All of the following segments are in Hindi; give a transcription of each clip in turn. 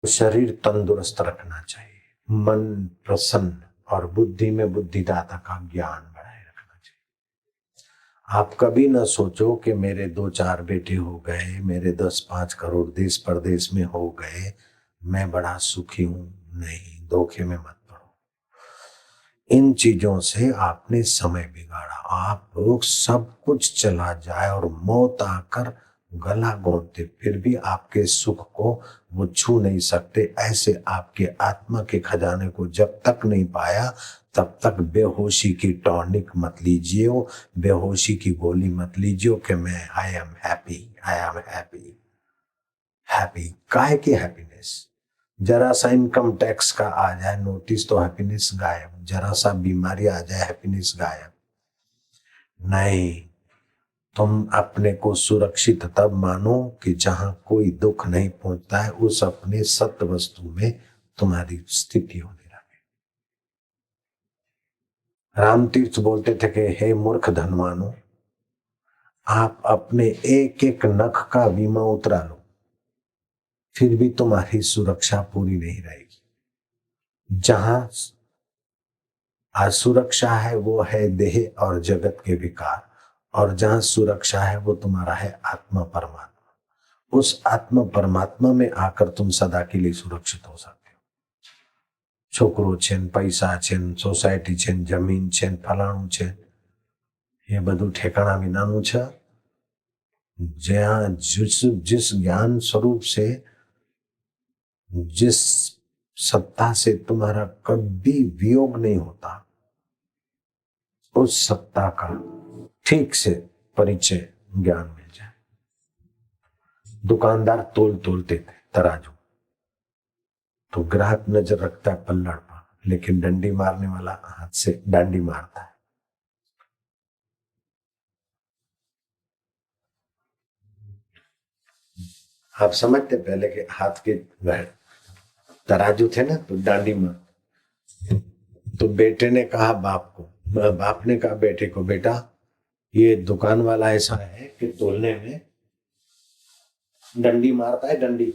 शरीर तंदुरुस्त रखना चाहिए, मन प्रसन्न और बुद्धि में बुद्धिदाता का ज्ञान बढ़ाए रखना चाहिए। आप कभी न सोचो कि मेरे 2-4 बेटे हो गए, मेरे 10-5 करोड़ देश परदेश में हो गए, मैं बड़ा सुखी हूं। नहीं, धोखे में मत पड़ो। इन चीजों से आपने समय बिगाड़ा। आप लोग सब कुछ चला जाए और मौत आकर गला घोंट दे, फिर भी आपके सुख को वो छू नहीं सकते। ऐसे आपके आत्मा के खजाने को जब तक नहीं पाया तब तक बेहोशी की टॉनिक मत लीजिए, बेहोशी की गोली मत लीजिए कि मैं I am happy, I am happy. Happy काहे की हैप्पीनेस? जरा सा इनकम टैक्स का आ जाए नोटिस तो हैप्पीनेस गायब, जरा सा बीमारी आ जाए हैप्पीनेस गायब। नहीं, तुम अपने को सुरक्षित तब मानो कि जहां कोई दुख नहीं पहुंचता है, उस अपने सत्य वस्तु में तुम्हारी स्थिति होने लगे। रामतीर्थ बोलते थे कि हे मूर्ख धनवानो, आप अपने एक एक नख का बीमा उतरा लो, फिर भी तुम्हारी सुरक्षा पूरी नहीं रहेगी। जहां असुरक्षा है वो है देह और जगत के विकार, और जहां सुरक्षा है वो तुम्हारा है आत्मा परमात्मा। उस आत्मा परमात्मा में आकर तुम सदा के लिए सुरक्षित हो सकते हो। छोकरो छेन, पैसा छेन, सोसाइटी छेन, जमीन छेन, फलाणું छेन, ये બધું ठेकाणा વિનાનું છે। જ્યાં जिस ज्ञान स्वरूप से, जिस सत्ता से तुम्हारा कभी वियोग नहीं होता, उस सत्ता का ठीक से परिचय ज्ञान मिल जाए। दुकानदार तोल तोलते थे तराजू, तो ग्राहक नजर रखता है पल्लड़ पर, लेकिन डंडी मारने वाला हाथ से डांडी मारता है। आप समझते पहले के हाथ के तराजू थे ना, तो डांडी मार। तो बेटे ने कहा बाप को, बाप ने कहा बेटे को, बेटा ये दुकान वाला ऐसा है कि तोलने में डंडी मारता है, डंडी।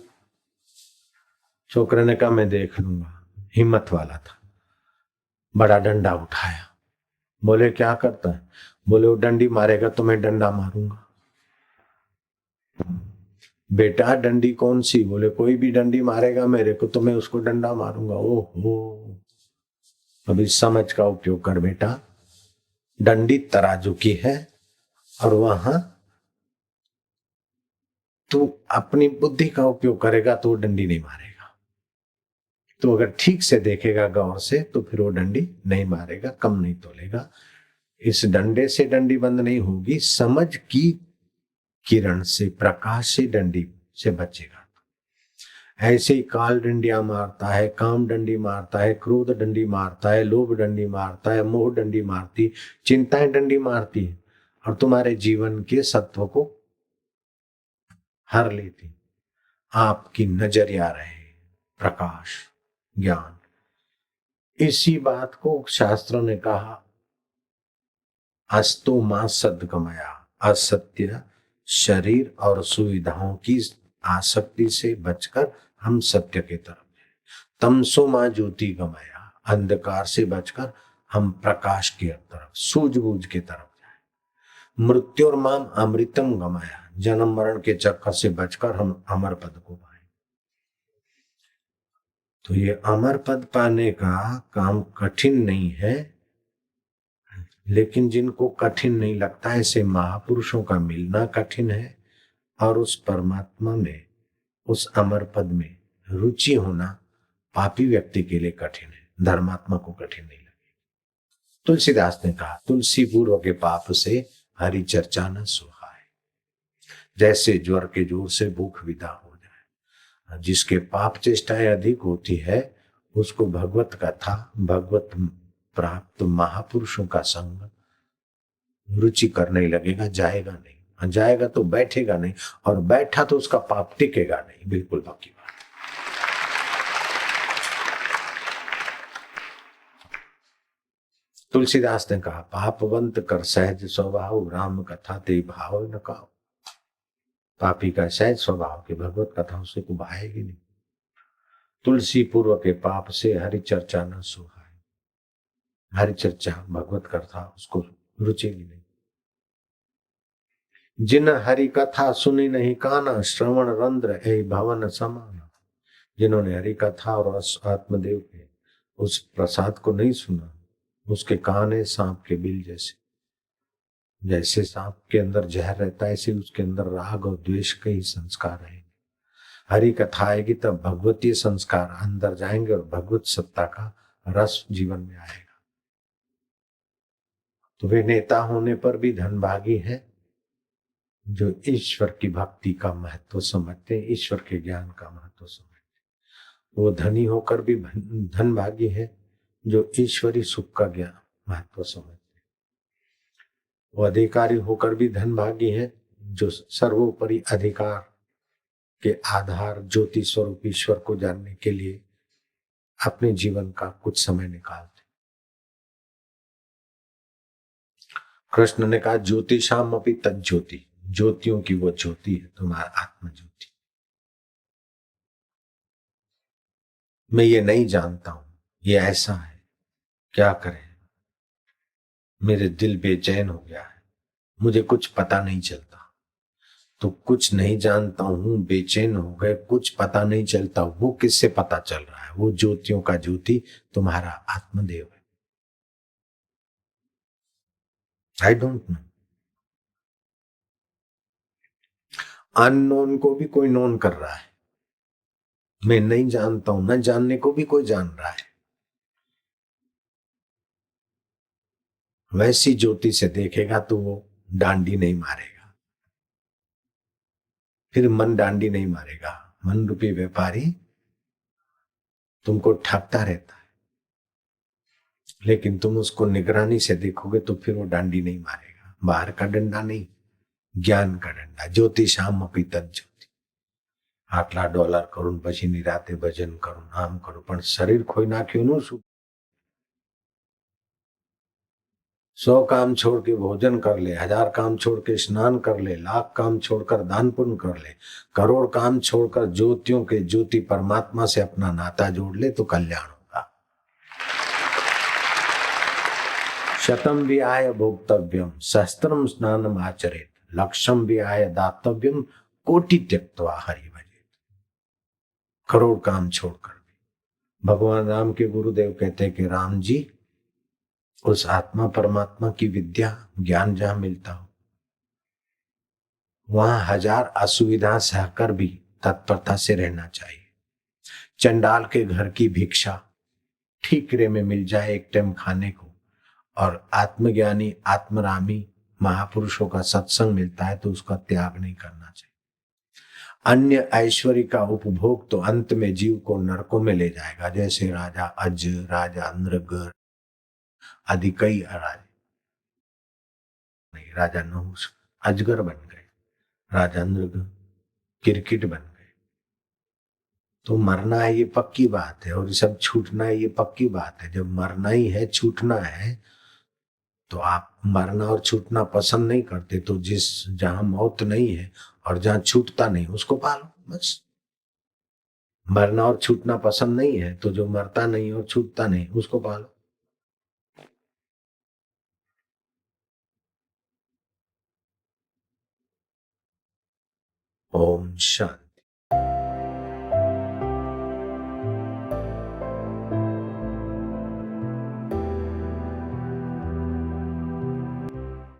छोकरे ने कहा मैं देख लूंगा। हिम्मत वाला था, बड़ा डंडा उठाया। बोले क्या करता है? बोले वो डंडी मारेगा तो मैं डंडा मारूंगा। बेटा डंडी कौन सी? बोले कोई भी डंडी मारेगा मेरे को तो मैं उसको डंडा मारूंगा। ओहो, अभी समझ का उपयोग कर बेटा। डंडी तराजू की है और वहां तू अपनी बुद्धि का उपयोग करेगा तो वो डंडी नहीं मारेगा। तो अगर ठीक से देखेगा गौर से तो फिर वो डंडी नहीं मारेगा, कम नहीं तोलेगा। इस डंडे से डंडी बंद नहीं होगी, समझ की किरण से, प्रकाश से डंडी से बचेगा। ऐसे ही काल डंडियां मारता है, काम डंडी मारता है, क्रोध डंडी मारता है, लोभ डंडी मारता है, मोह डंडी मारती, चिंताएं डंडी मारती है और तुम्हारे जीवन के सत्व को हर लेती। आपकी नजरिया रहे प्रकाश ज्ञान। इसी बात को शास्त्रों ने कहा, अस्तो मां सद्गमया। असत्य शरीर और सुविधाओं की आसक्ति से बचकर हम सत्य की तरफ जाए। तमसो मां ज्योति गमया। अंधकार से बचकर हम प्रकाश की तरफ, सूझबूझ की तरफ जाए। मृत्यु और माम अमृतम गमया। जन्म मरण के चक्कर से बचकर हम अमर पद को पाए। तो ये अमर पद पाने का काम कठिन नहीं है, लेकिन जिनको कठिन नहीं लगता, ऐसे महापुरुषों का मिलना कठिन है, और उस परमात्मा में, उस अमर पद में रुचि होना पापी व्यक्ति के लिए कठिन है, धर्मात्मा को कठिन नहीं लगे। तुलसीदास ने कहा, तुलसी पूर्व के पाप से हरि चर्चा न सुहाए। जैसे ज्वर के जोर से भूख विदा हो जाए। जिसके पाप चेष्टाएं अधिक होती है उसको भगवत कथा, भगवत प्राप्त महापुरुषों का संग रुचि करने लगेगा, जाएगा नहीं। जाएगा तो बैठेगा नहीं, और बैठा तो उसका पाप टिकेगा नहीं। बिल्कुल पक्की बात। तुलसीदास ने कहा, पापवंत कर सहज स्वभाव, राम कथा ते भाव न काओ। पापी का सहज स्वभाव की भगवत कथा उसे को भाएगी नहीं। तुलसी पूर्व के पाप से हरि चर्चा न सुहाए। हरि चर्चा भगवत कथा उसको रुचि भी नहीं। जिन हरि कथा सुनी नहीं काना, श्रवण रंध्र ए भवन समान। जिन्होंने हरि कथा और आत्मदेव के उस प्रसाद को नहीं सुना, उसके कान है सांप के बिल जैसे। जैसे सांप के अंदर जहर रहता है, ऐसे उसके अंदर राग और द्वेष के ही संस्कार रहेंगे। हरि कथा आएगी तब भगवतीय संस्कार अंदर जाएंगे और भगवत सत्ता का रस जीवन में आएगा। तो वे नेता होने पर भी धनभागी हैं जो ईश्वर की भक्ति का महत्व समझते हैं, ईश्वर के ज्ञान का महत्व समझते हैं। वो धनी होकर भी धनभागी है जो ईश्वरी सुख का ज्ञान महत्व समझते हैं। वो अधिकारी होकर भी धनभागी है जो सर्वोपरि अधिकार के आधार ज्योति स्वरूप ईश्वर को जानने के लिए अपने जीवन का कुछ समय निकालते। कृष्ण ने कहा ज्योतिषाम अपि तज्ज्योति, ज्योतियों की वो ज्योति है तुम्हारा आत्म ज्योति। मैं ये नहीं जानता हूं ये ऐसा है, क्या करें, मेरे दिल बेचैन हो गया है, मुझे कुछ पता नहीं चलता। तो कुछ नहीं जानता हूं, बेचैन हो गए, कुछ पता नहीं चलता, वो किससे पता चल रहा है? वो ज्योतियों का ज्योति तुम्हारा आत्मदेव है। I don't know. अननोन को भी कोई नोन कर रहा है। मैं नहीं जानता हूं, न जानने को भी कोई जान रहा है। वैसी ज्योति से देखेगा तो वो डांडी नहीं मारेगा। फिर मन डांडी नहीं मारेगा। मन रूपी व्यापारी तुमको ठगता रहता है, लेकिन तुम उसको निगरानी से देखोगे तो फिर वो डांडी नहीं मारेगा। बाहर का डंडा नहीं, ज्ञान का डंडा। ज्योतिषाम अपि तज्ज्योति। આટલા ડોલર કરું પછી નિરાતે ભજન કરું, આમ કરું, પણ શરીર ખોઈ નાખ્યું નું શું? 100 काम छोड़ के भोजन कर ले, 1000 काम छोड़ के स्नान कर ले, लाख काम छोड़कर दान पुण्य कर ले, करोड़ काम छोड़कर ज्योतियों के ज्योति परमात्मा से अपना नाता जोड़ ले तो कल्याण होगा। शतम विहाय भोक्तव्यम सहस्त्रम स्नानम आचरेत, लक्षम विहाय दातव्यम कोटि त्यक्त्वा हरि भजेत। करोड़ काम छोड़कर भी। भगवान राम के गुरुदेव कहते हैं कि राम जी, उस आत्मा परमात्मा की विद्या ज्ञान जहां मिलता हो वहां 1000 असुविधा सहकर भी तत्परता से रहना चाहिए। चंडाल के घर की भिक्षा ठीकरे में मिल जाए एक टाइम खाने को, और आत्मज्ञानी आत्मरामी महापुरुषों का सत्संग मिलता है तो उसका त्याग नहीं करना चाहिए। अन्य ऐश्वर्य का उपभोग तो अंत में जीव को नरकों में ले जाएगा। जैसे राजा अज, राजा नृग आदि कई राजा, नहीं, राजा नहुष अजगर बन गए, राजा नृग किरकिट बन गए। तो मरना है ये पक्की बात है, और सब छूटना है ये पक्की बात है। जब मरना ही है, छूटना है, तो आप मरना और छूटना पसंद नहीं करते तो जिस जहां मौत नहीं है और जहां छूटता नहीं उसको पालो बस। मरना और छूटना पसंद नहीं है तो जो मरता नहीं और छूटता नहीं उसको पालो। ओम शांति।